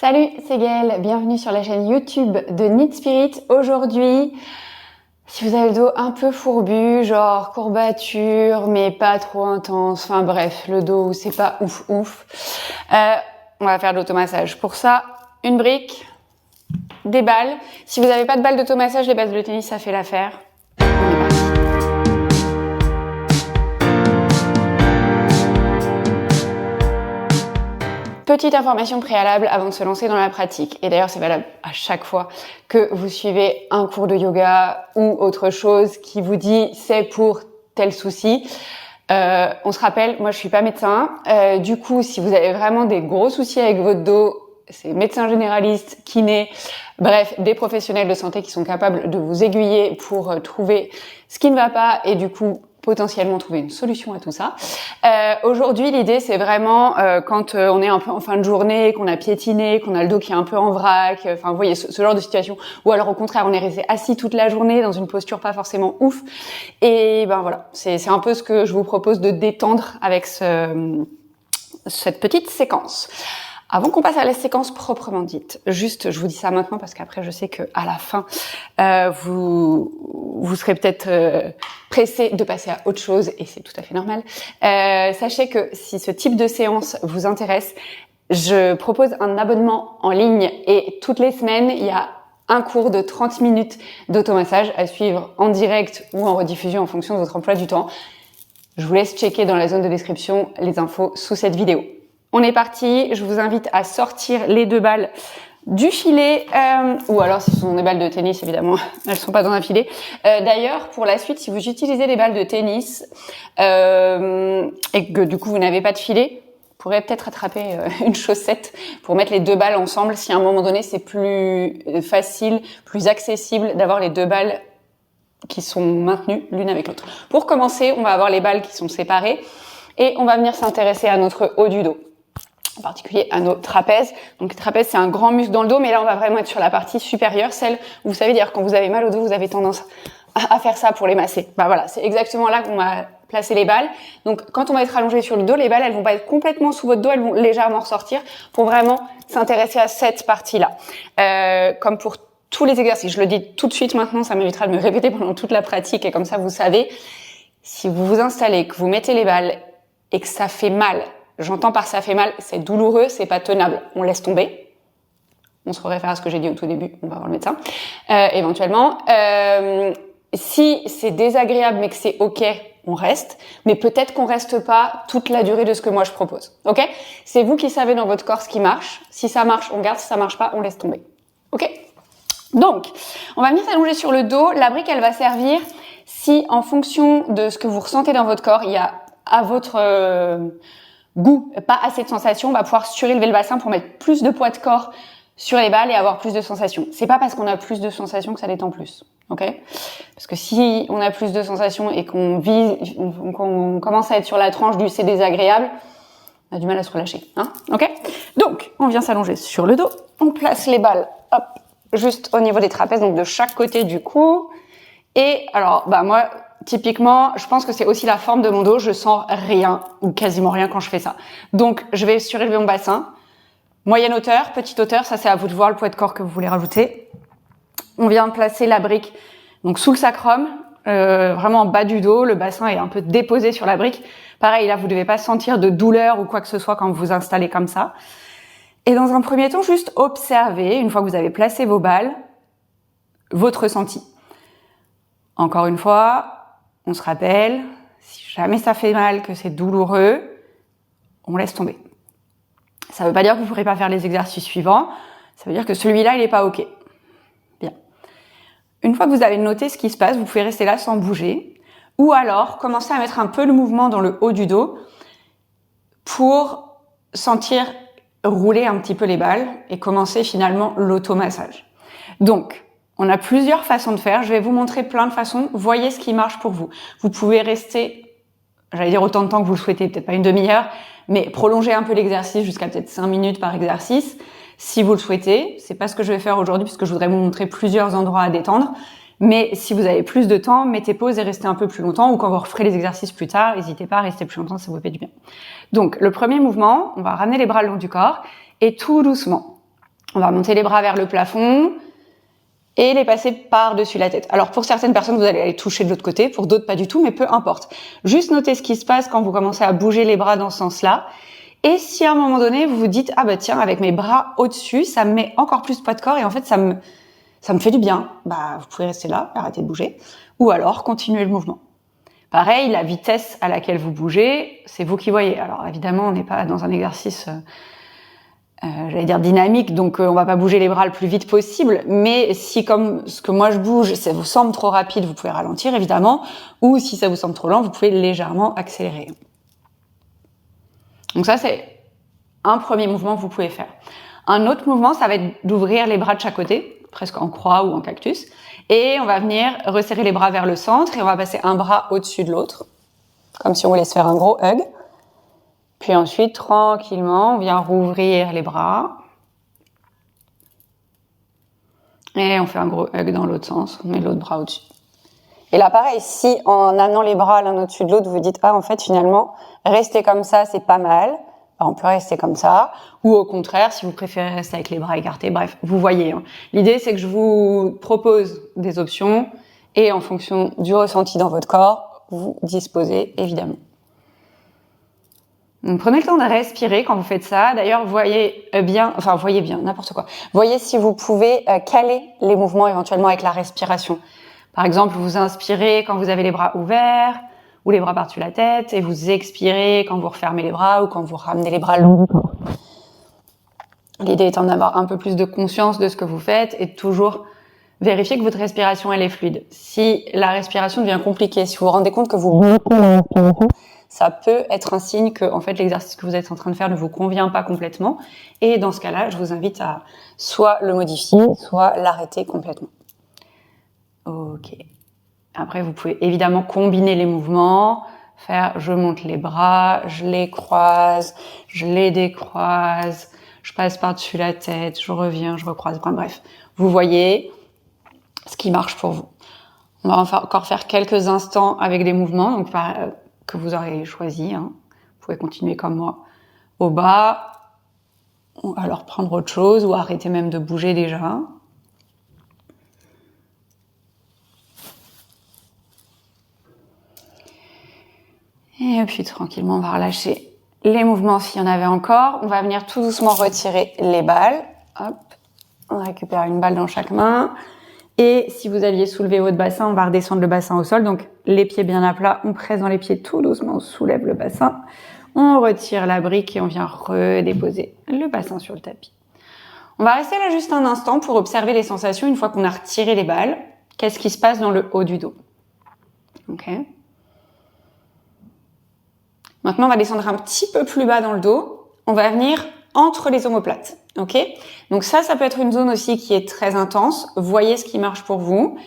Salut, c'est Gaëlle, bienvenue sur la chaîne YouTube de Knit Spirit. Aujourd'hui, si vous avez le dos un peu fourbu, genre courbature, mais pas trop intense, enfin bref, le dos c'est pas ouf, on va faire de l'automassage. Pour ça, une brique, des balles. Si vous n'avez pas de balles d'automassage, les balles de tennis, ça fait l'affaire. On est parti. Petite information préalable avant de se lancer dans la pratique. Et d'ailleurs, c'est valable à chaque fois que vous suivez un cours de yoga ou autre chose qui vous dit c'est pour tel souci. On se rappelle, moi je suis pas médecin. Du coup, si vous avez vraiment des gros soucis avec votre dos, c'est médecin généraliste, kiné, bref, des professionnels de santé qui sont capables de vous aiguiller pour trouver ce qui ne va pas et du coup potentiellement trouver une solution à tout ça. Aujourd'hui, l'idée, c'est vraiment quand on est un peu en fin de journée, qu'on a piétiné, qu'on a le dos qui est un peu en vrac, enfin, vous voyez, ce genre de situation. Ou alors, au contraire, on est resté assis toute la journée dans une posture pas forcément ouf. Et ben voilà, c'est un peu ce que je vous propose de détendre avec cette petite séquence. Avant qu'on passe à la séquence proprement dite, juste, je vous dis ça maintenant parce qu'après, je sais que à la fin, vous serez peut-être pressé de passer à autre chose et c'est tout à fait normal. Sachez que si ce type de séance vous intéresse, je propose un abonnement en ligne et toutes les semaines, il y a un cours de 30 minutes d'automassage à suivre en direct ou en rediffusion en fonction de votre emploi du temps. Je vous laisse checker dans la zone de description les infos sous cette vidéo. On est parti, je vous invite à sortir les deux balles du filet, ou alors si ce sont des balles de tennis, évidemment, elles sont pas dans un filet. D'ailleurs, pour la suite, si vous utilisez des balles de tennis et que du coup vous n'avez pas de filet, vous pourrez peut-être attraper une chaussette pour mettre les deux balles ensemble si à un moment donné c'est plus facile, plus accessible d'avoir les deux balles qui sont maintenues l'une avec l'autre. Pour commencer, on va avoir les balles qui sont séparées et on va venir s'intéresser à notre haut du dos. En particulier à nos trapèzes. Donc, trapèze, c'est un grand muscle dans le dos, mais là, on va vraiment être sur la partie supérieure, celle où vous savez, dire quand vous avez mal au dos, vous avez tendance à faire ça pour les masser. Bah voilà, c'est exactement là qu'on va placer les balles. Donc, quand on va être allongé sur le dos, les balles, elles vont pas être complètement sous votre dos, elles vont légèrement ressortir pour vraiment s'intéresser à cette partie-là. Comme pour tous les exercices, je le dis tout de suite maintenant, ça m'évitera de me répéter pendant toute la pratique et comme ça, vous savez, si vous vous installez, que vous mettez les balles et que ça fait mal, j'entends par ça fait mal, c'est douloureux, c'est pas tenable. On laisse tomber. On se réfère à ce que j'ai dit au tout début, on va voir le médecin. Éventuellement. Si c'est désagréable mais que c'est ok, on reste. Mais peut-être qu'on reste pas toute la durée de ce que moi je propose. Ok? C'est vous qui savez dans votre corps ce qui marche. Si ça marche, on garde. Si ça marche pas, on laisse tomber. Ok? Donc, on va venir s'allonger sur le dos. La brique, elle va servir si en fonction de ce que vous ressentez dans votre corps, il y a à votre goût, pas assez de sensations, on va pouvoir surélever le bassin pour mettre plus de poids de corps sur les balles et avoir plus de sensations. C'est pas parce qu'on a plus de sensations que ça détend plus, ok? Parce que si on a plus de sensations et qu'on commence à être sur la tranche du c'est désagréable, on a du mal à se relâcher, hein? Ok? Donc, on vient s'allonger sur le dos, on place les balles, hop, juste au niveau des trapèzes, donc de chaque côté du cou. Et alors, bah moi, typiquement, je pense que c'est aussi la forme de mon dos. Je sens rien ou quasiment rien quand je fais ça. Donc, je vais surélever mon bassin. Moyenne hauteur, petite hauteur, ça c'est à vous de voir le poids de corps que vous voulez rajouter. On vient placer la brique donc sous le sacrum, vraiment en bas du dos. Le bassin est un peu déposé sur la brique. Pareil, là, vous devez pas sentir de douleur ou quoi que ce soit quand vous vous installez comme ça. Et dans un premier temps, juste observez, une fois que vous avez placé vos balles, votre ressenti. Encore une fois, on se rappelle, si jamais ça fait mal, que c'est douloureux, on laisse tomber. Ça veut pas dire que vous ne pourrez pas faire les exercices suivants, ça veut dire que celui-là, il est pas ok. Bien. Une fois que vous avez noté ce qui se passe, vous pouvez rester là sans bouger, ou alors commencer à mettre un peu de mouvement dans le haut du dos pour sentir rouler un petit peu les balles et commencer finalement l'automassage. Donc, on a plusieurs façons de faire. Je vais vous montrer plein de façons. Voyez ce qui marche pour vous. Vous pouvez rester, j'allais dire autant de temps que vous le souhaitez, peut-être pas une demi-heure, mais prolonger un peu l'exercice jusqu'à peut-être 5 minutes par exercice, si vous le souhaitez. C'est pas ce que je vais faire aujourd'hui puisque je voudrais vous montrer plusieurs endroits à détendre. Mais si vous avez plus de temps, mettez pause et restez un peu plus longtemps ou quand vous referez les exercices plus tard, n'hésitez pas à rester plus longtemps, ça vous fait du bien. Donc, le premier mouvement, on va ramener les bras le long du corps et tout doucement, On va monter les bras vers le plafond et les passer par-dessus la tête. Alors pour certaines personnes, vous allez aller toucher de l'autre côté, pour d'autres pas du tout, mais peu importe. Juste notez ce qui se passe quand vous commencez à bouger les bras dans ce sens-là. Et si à un moment donné, vous vous dites « Ah bah tiens, avec mes bras au-dessus, ça me met encore plus poids de corps et en fait, ça me fait du bien. » Bah, vous pouvez rester là, arrêter de bouger. Ou alors, continuer le mouvement. Pareil, la vitesse à laquelle vous bougez, c'est vous qui voyez. Alors évidemment, on n'est pas dans un exercice, j'allais dire dynamique, donc on va pas bouger les bras le plus vite possible. Mais si, comme ce que moi je bouge, ça vous semble trop rapide, vous pouvez ralentir évidemment. Ou si ça vous semble trop lent, vous pouvez légèrement accélérer. Donc ça, c'est un premier mouvement que vous pouvez faire. Un autre mouvement, ça va être d'ouvrir les bras de chaque côté, presque en croix ou en cactus. Et on va venir resserrer les bras vers le centre et on va passer un bras au-dessus de l'autre, comme si on voulait se faire un gros hug. Puis ensuite, tranquillement, on vient rouvrir les bras. Et on fait un gros hug dans l'autre sens, on met l'autre bras au-dessus. Et là, pareil, si en amenant les bras l'un au-dessus de l'autre, vous dites « Ah, en fait, finalement, rester comme ça, c'est pas mal », on peut rester comme ça. Ou au contraire, si vous préférez rester avec les bras écartés, bref, vous voyez. L'idée, c'est que je vous propose des options et en fonction du ressenti dans votre corps, vous disposez évidemment. Donc, prenez le temps de respirer quand vous faites ça. D'ailleurs, voyez bien, n'importe quoi. Voyez si vous pouvez caler les mouvements éventuellement avec la respiration. Par exemple, vous inspirez quand vous avez les bras ouverts ou les bras par-dessus la tête et vous expirez quand vous refermez les bras ou quand vous ramenez les bras longs. L'idée étant d'avoir un peu plus de conscience de ce que vous faites et de toujours vérifier que votre respiration elle est fluide. Si la respiration devient compliquée, si vous vous rendez compte que vous bloquez la respiration, ça peut être un signe que en fait l'exercice que vous êtes en train de faire ne vous convient pas complètement. Et dans ce cas-là, je vous invite à soit le modifier, soit l'arrêter complètement. Ok. Après, vous pouvez évidemment combiner les mouvements, faire je monte les bras, je les croise, je les décroise, je passe par-dessus la tête, je reviens, je recroise. Bref, vous voyez ce qui marche pour vous. On va encore faire quelques instants avec des mouvements donc que vous aurez choisi. Vous pouvez continuer comme moi au bas, ou alors prendre autre chose ou arrêter même de bouger déjà. Et puis tranquillement, on va relâcher les mouvements s'il y en avait encore. On va venir tout doucement retirer les balles. Hop, on récupère une balle dans chaque main. Et si vous aviez soulevé votre bassin, on va redescendre le bassin au sol. Donc les pieds bien à plat, on presse dans les pieds tout doucement, on soulève le bassin. On retire la brique et on vient redéposer le bassin sur le tapis. On va rester là juste un instant pour observer les sensations une fois qu'on a retiré les balles. Qu'est-ce qui se passe dans le haut du dos? Ok. Maintenant, on va descendre un petit peu plus bas dans le dos. On va venir entre les omoplates. Ok? Donc ça peut être une zone aussi qui est très intense. Voyez ce qui marche pour vous.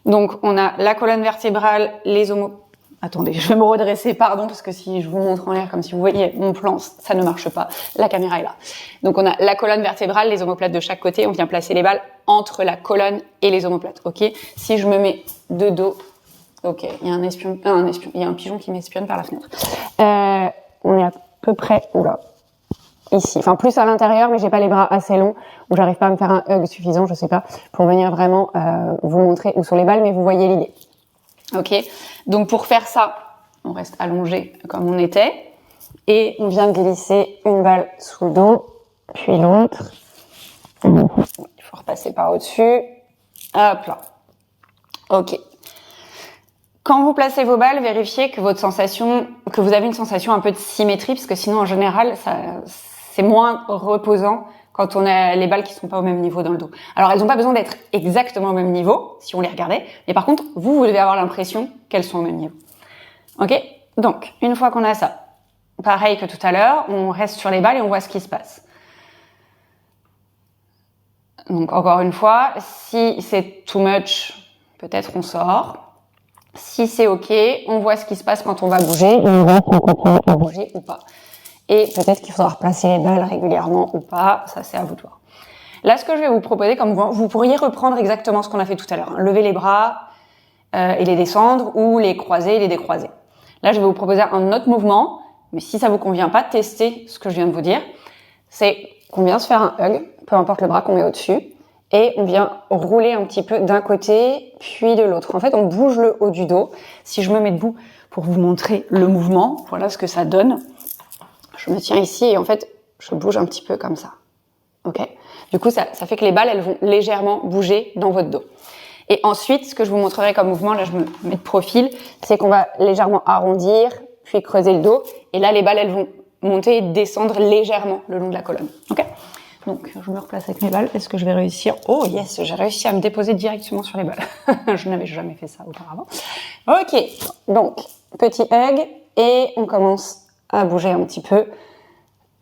Donc, on a la colonne vertébrale, les omoplates. Attendez, je vais me redresser, pardon, parce que si je vous montre en l'air comme si vous voyez mon plan, ça ne marche pas. La caméra est là. Donc, on a la colonne vertébrale, les omoplates de chaque côté. On vient placer les balles entre la colonne et les omoplates. Ok? Si je me mets de dos. Ok, il y a il y a un pigeon qui m'espionne par la fenêtre. On est à peu près, ici. Enfin, plus à l'intérieur, mais j'ai pas les bras assez longs, ou j'arrive pas à me faire un hug suffisant, je sais pas, pour venir vraiment vous montrer où sont les balles, mais vous voyez l'idée. Ok, donc pour faire ça, on reste allongé comme on était, et on vient glisser une balle sous le dos, puis l'autre. Il faut repasser par au-dessus. Hop là. Ok. Quand vous placez vos balles, vérifiez que vous avez une sensation un peu de symétrie, parce que sinon, en général, c'est moins reposant quand on a les balles qui sont pas au même niveau dans le dos. Alors, elles ont pas besoin d'être exactement au même niveau, si on les regardait, mais par contre, vous devez avoir l'impression qu'elles sont au même niveau. Ok? Donc, une fois qu'on a ça, pareil que tout à l'heure, on reste sur les balles et on voit ce qui se passe. Donc, encore une fois, si c'est too much, peut-être on sort. Si c'est ok, on voit ce qui se passe quand on va bouger et on voit si on continue à bouger ou pas. Et peut-être qu'il faudra replacer les balles régulièrement ou pas, ça c'est à vous de voir. Là, ce que je vais vous proposer comme mouvement, vous pourriez reprendre exactement ce qu'on a fait tout à l'heure. Lever les bras et les descendre ou les croiser et les décroiser. Là, je vais vous proposer un autre mouvement, mais si ça vous convient pas, testez ce que je viens de vous dire. C'est qu'on vient se faire un hug peu importe le bras qu'on met au-dessus, et on vient rouler un petit peu d'un côté, puis de l'autre. En fait, on bouge le haut du dos. Si je me mets debout pour vous montrer le mouvement, voilà ce que ça donne. Je me tiens ici et en fait, je bouge un petit peu comme ça. Ok ? Du coup, ça fait que les balles, elles vont légèrement bouger dans votre dos. Et ensuite, ce que je vous montrerai comme mouvement, là je me mets de profil, c'est qu'on va légèrement arrondir, puis creuser le dos. Et là, les balles, elles vont monter et descendre légèrement le long de la colonne. Ok ? Donc, je me replace avec mes balles. Est-ce que je vais réussir ? Oh yes, j'ai réussi à me déposer directement sur les balles. Je n'avais jamais fait ça auparavant. Ok, donc, petit hug. Et on commence à bouger un petit peu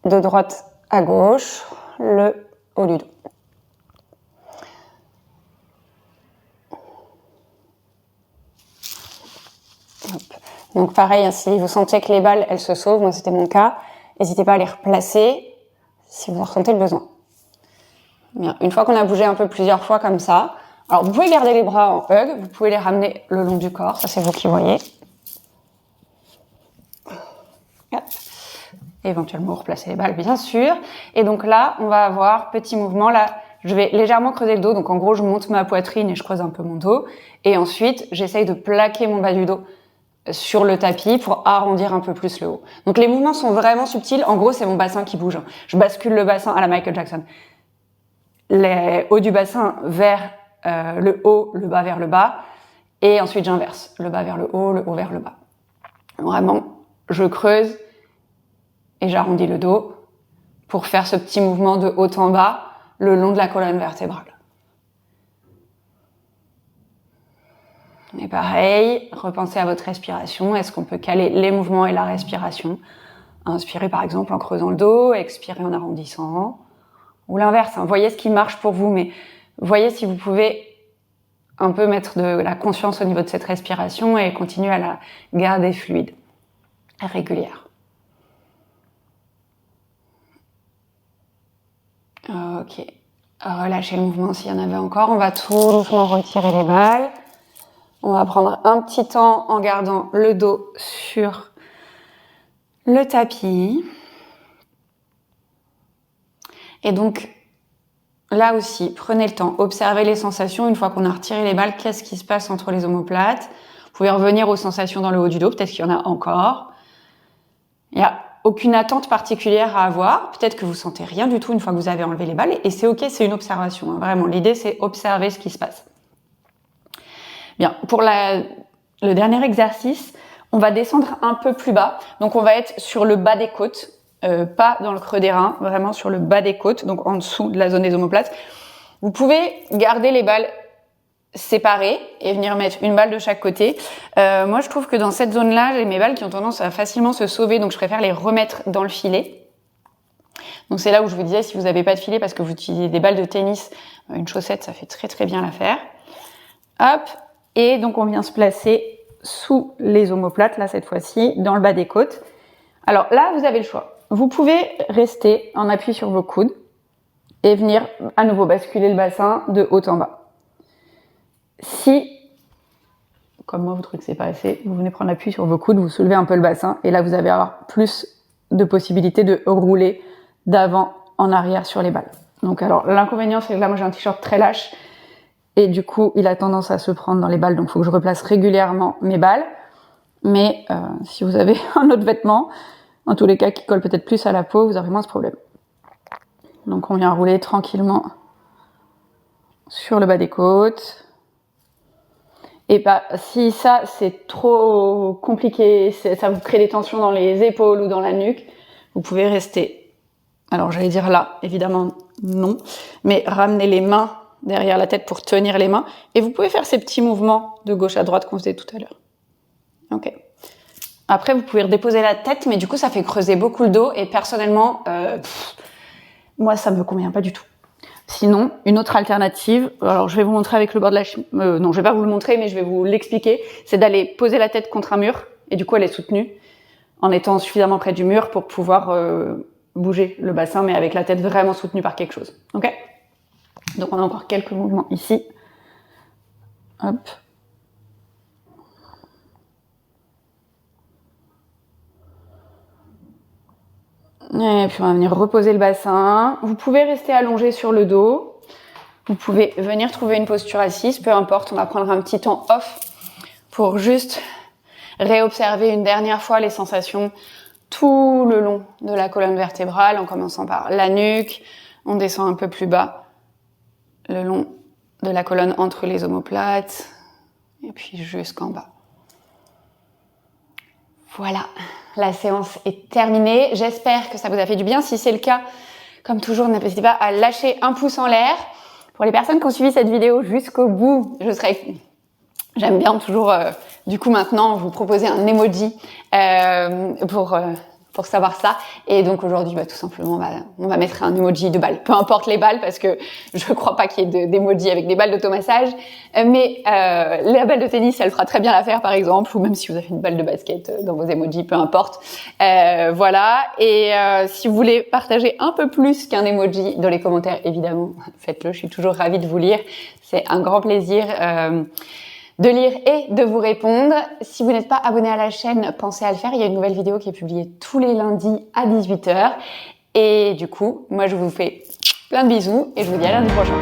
de droite à gauche, le haut du dos. Hop. Donc pareil, si vous sentez que les balles, elles se sauvent, moi c'était mon cas, n'hésitez pas à les replacer si vous en ressentez le besoin. Bien. Une fois qu'on a bougé un peu plusieurs fois comme ça, alors vous pouvez garder les bras en hug, vous pouvez les ramener le long du corps, ça c'est vous qui voyez. Hop. Éventuellement replacer les balles bien sûr. Et donc là, on va avoir petit mouvement là. Je vais légèrement creuser le dos, donc en gros je monte ma poitrine et je creuse un peu mon dos. Et ensuite, j'essaye de plaquer mon bas du dos sur le tapis pour arrondir un peu plus le haut. Donc les mouvements sont vraiment subtils. En gros, c'est mon bassin qui bouge. Je bascule le bassin à la Michael Jackson. Les hauts du bassin vers le haut, le bas vers le bas. Et ensuite, j'inverse. Le bas vers le haut vers le bas. Vraiment, je creuse et j'arrondis le dos pour faire ce petit mouvement de haut en bas le long de la colonne vertébrale. Et pareil, repensez à votre respiration. Est-ce qu'on peut caler les mouvements et la respiration ? Inspirez par exemple en creusant le dos, expirez en arrondissant. Ou l'inverse, hein. Voyez ce qui marche pour vous, mais voyez si vous pouvez un peu mettre de la conscience au niveau de cette respiration et continuer à la garder fluide, régulière. Ok. Relâchez le mouvement s'il y en avait encore. On va tout doucement retirer les balles. On va prendre un petit temps en gardant le dos sur le tapis. Et donc, là aussi, prenez le temps, observez les sensations. Une fois qu'on a retiré les balles, qu'est-ce qui se passe entre les omoplates ? Vous pouvez revenir aux sensations dans le haut du dos, peut-être qu'il y en a encore. Il n'y a aucune attente particulière à avoir. Peut-être que vous sentez rien du tout une fois que vous avez enlevé les balles. Et c'est ok, c'est une observation. Hein. Vraiment, l'idée, c'est observer ce qui se passe. Bien, pour le dernier exercice, on va descendre un peu plus bas. Donc, on va être sur le bas des côtes. Pas dans le creux des reins, vraiment sur le bas des côtes, donc en dessous de la zone des omoplates. Vous pouvez garder les balles séparées et venir mettre une balle de chaque côté. Moi, je trouve que dans cette zone-là, j'ai mes balles qui ont tendance à facilement se sauver, donc je préfère les remettre dans le filet. Donc c'est là où je vous disais, si vous n'avez pas de filet parce que vous utilisez des balles de tennis, une chaussette, ça fait très très bien l'affaire. Hop, et donc on vient se placer sous les omoplates, là cette fois-ci, dans le bas des côtes. Alors là, vous avez le choix. Vous pouvez rester en appui sur vos coudes et venir à nouveau basculer le bassin de haut en bas. Si, comme moi, vous trouvez que c'est pas assez, vous venez prendre appui sur vos coudes, vous soulevez un peu le bassin et là, vous allez avoir plus de possibilités de rouler d'avant en arrière sur les balles. Donc alors, l'inconvénient, c'est que là, moi, j'ai un t-shirt très lâche et du coup, il a tendance à se prendre dans les balles, donc il faut que je replace régulièrement mes balles. Mais si vous avez un autre vêtement, en tous les cas, qui colle peut-être plus à la peau, vous aurez moins ce problème. Donc on vient rouler tranquillement sur le bas des côtes. Et si ça, c'est trop compliqué, ça vous crée des tensions dans les épaules ou dans la nuque, vous pouvez rester. Alors j'allais dire là, évidemment non, mais ramenez les mains derrière la tête pour tenir les mains. Et vous pouvez faire ces petits mouvements de gauche à droite qu'on faisait tout à l'heure. Ok. Après, vous pouvez redéposer la tête, mais du coup, ça fait creuser beaucoup le dos. Et personnellement, moi, ça me convient pas du tout. Sinon, une autre alternative, alors je vais vous montrer avec le bord de la non, je vais pas vous le montrer, mais je vais vous l'expliquer, c'est d'aller poser la tête contre un mur, et du coup, elle est soutenue, en étant suffisamment près du mur pour pouvoir bouger le bassin, mais avec la tête vraiment soutenue par quelque chose. Ok ? Donc, on a encore quelques mouvements ici. Hop. Et puis on va venir reposer le bassin. Vous pouvez rester allongé sur le dos. Vous pouvez venir trouver une posture assise, peu importe. On va prendre un petit temps off pour juste réobserver une dernière fois les sensations tout le long de la colonne vertébrale, en commençant par la nuque. On descend un peu plus bas, le long de la colonne entre les omoplates, et puis jusqu'en bas. Voilà, la séance est terminée. J'espère que ça vous a fait du bien. Si c'est le cas, comme toujours, n'hésitez pas à lâcher un pouce en l'air. Pour les personnes qui ont suivi cette vidéo jusqu'au bout, j'aime bien toujours, du coup maintenant, vous proposer un emoji pour savoir ça. Et donc aujourd'hui, tout simplement, on va mettre un emoji de balle. Peu importe les balles, parce que je crois pas qu'il y ait d'emoji avec des balles d'automassage. Mais la balle de tennis, elle fera très bien l'affaire, par exemple. Ou même si vous avez une balle de basket dans vos emojis, peu importe. Voilà. Et si vous voulez partager un peu plus qu'un emoji dans les commentaires, évidemment, faites-le. Je suis toujours ravie de vous lire. C'est un grand plaisir de lire et de vous répondre. Si vous n'êtes pas abonné à la chaîne, pensez à le faire. Il y a une nouvelle vidéo qui est publiée tous les lundis à 18h. Et du coup, moi je vous fais plein de bisous et je vous dis à lundi prochain.